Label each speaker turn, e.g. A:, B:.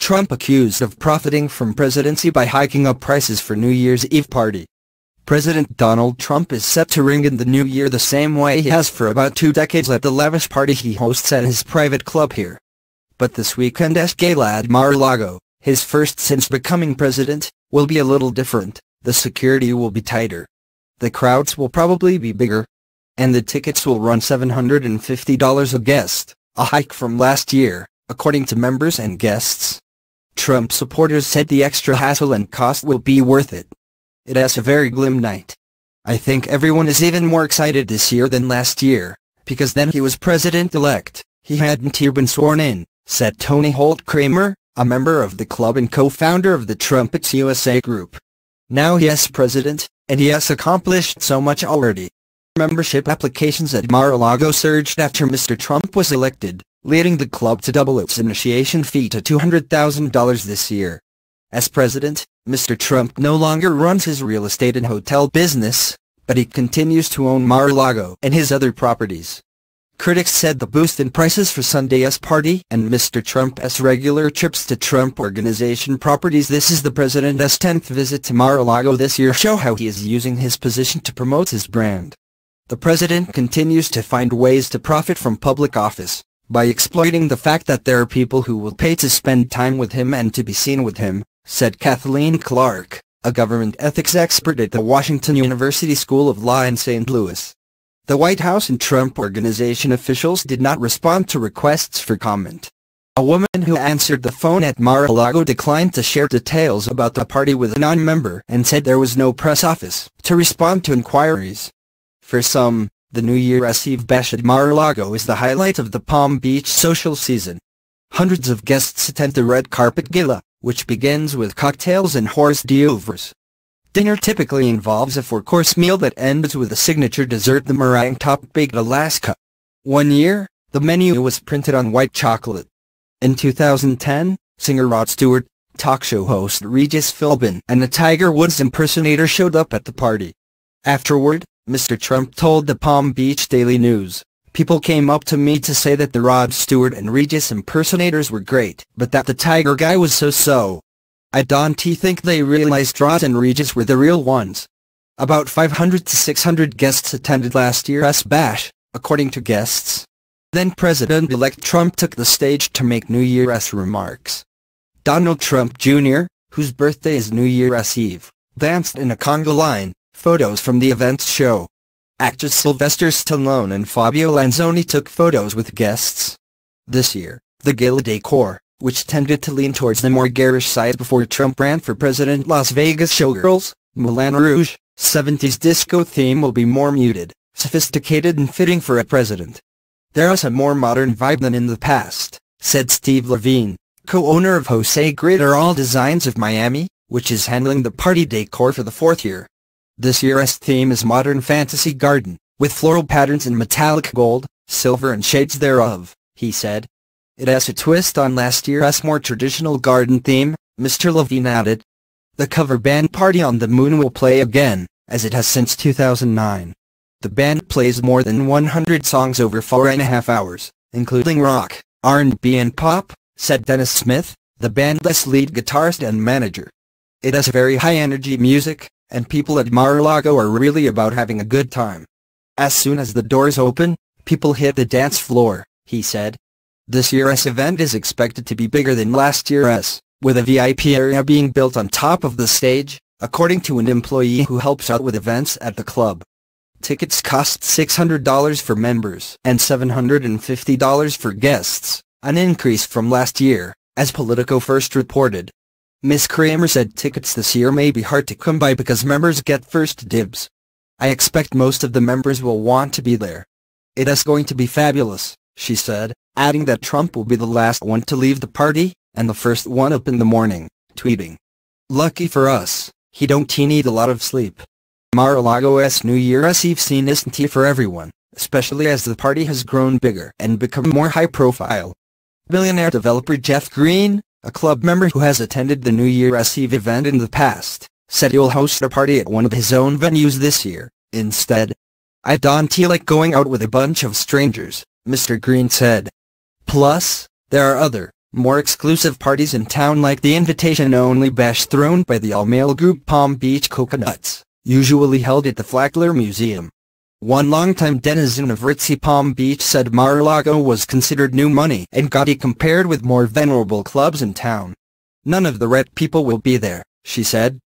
A: Trump accused of profiting from presidency by hiking up prices for New Year's Eve party. President Donald Trump is set to ring in the new year the same way he has for about 2 decades at the lavish party he hosts at his private club here. But this weekend's gala at Mar-a-Lago, his first since becoming president, will be a little different. The security will be tighter. The crowds will probably be bigger. And the tickets will run $750 a guest, a hike from last year, according to members and guests. Trump supporters said the extra hassle and cost will be worth it. It's a very glam night. I think everyone is even more excited this year than last year, because then he was president-elect, he hadn't here been sworn in, said Toni Holt Kramer, a member of the club and co-founder of the Trumpettes USA group. Now he is president, and he has accomplished so much already. Membership applications at Mar-a-Lago surged after Mr. Trump was elected, leading the club to double its initiation fee to $200,000 this year. As president, Mr. Trump no longer runs his real estate and hotel business, but he continues to own Mar-a-Lago and his other properties. Critics said the boost in prices for Sunday's party and Mr. Trump's regular trips to Trump Organization properties, this is the president's 10th visit to Mar-a-Lago this year, show how he is using his position to promote his brand. The president continues to find ways to profit from public office, by exploiting the fact that there are people who will pay to spend time with him and to be seen with him, said Kathleen Clark, a government ethics expert at the Washington University School of Law in St. Louis. The White House and Trump Organization officials did not respond to requests for comment. A woman who answered the phone at Mar-a-Lago declined to share details about the party with a non-member and said there was no press office to respond to inquiries. For some, the New Year's Eve bash at Mar-a-Lago is the highlight of the Palm Beach social season. Hundreds of guests attend the red carpet gala, which begins with cocktails and hors d'oeuvres. Dinner typically involves a 4-course meal that ends with a signature dessert, the meringue top baked Alaska. One year, the menu was printed on white chocolate. In 2010, singer Rod Stewart, talk show host Regis Philbin, and a Tiger Woods impersonator showed up at the party. Afterward, Mr. Trump told the Palm Beach Daily News, "People came up to me to say that the Rod Stewart and Regis impersonators were great, but that the Tiger guy was so-so. I don't think they realized Rod and Regis were the real ones." About 500 to 600 guests attended last year's bash, according to guests. Then President-elect Trump took the stage to make New Year's remarks. Donald Trump Jr., whose birthday is New Year's Eve, danced in a conga line. Photos from the events show. Actors Sylvester Stallone and Fabio Lanzoni took photos with guests. This year, the gala decor, which tended to lean towards the more garish side before Trump ran for president, Las Vegas showgirls, Moulin Rouge, 70s disco theme will be more muted, sophisticated and fitting for a president. There's a more modern vibe than in the past, said Steve Levine, co-owner of Jose Greater All Designs of Miami, which is handling the party decor for the 4th year. This year's theme is Modern Fantasy Garden, with floral patterns in metallic gold, silver and shades thereof, he said. It has a twist on last year's more traditional garden theme, Mr. Levine added. The cover band Party on the Moon will play again, as it has since 2009. The band plays more than 100 songs over 4.5 hours, including rock, R&B and pop, said Dennis Smith, the band's lead guitarist and manager. It has very high-energy music, and people at Mar-a-Lago are really about having a good time. As soon as the doors open, people hit the dance floor, he said. This year's event is expected to be bigger than last year's, with a VIP area being built on top of the stage, according to an employee who helps out with events at the club. Tickets cost $600 for members and $750 for guests, an increase from last year, as Politico first reported. Ms. Kramer said tickets this year may be hard to come by because members get first dibs. I expect most of the members will want to be there. It is going to be fabulous, she said, adding that Trump will be the last one to leave the party, and the first one up in the morning, tweeting, "Lucky for us, he don't need a lot of sleep." Mar-a-Lago's New Year's Eve scene isn't for everyone, especially as the party has grown bigger and become more high-profile. Billionaire developer Jeff Green, a club member who has attended the New Year's Eve event in the past, said he will host a party at one of his own venues this year, instead. "I don't like going out with a bunch of strangers," Mr. Green said. "Plus, there are other, More exclusive parties in town like the invitation-only bash thrown by the all-male group Palm Beach Coconuts, usually held at the Flagler Museum. One longtime denizen of ritzy Palm Beach said Mar-a-Lago was considered new money and gaudy compared with more venerable clubs in town. "None of the red people will be there," she said.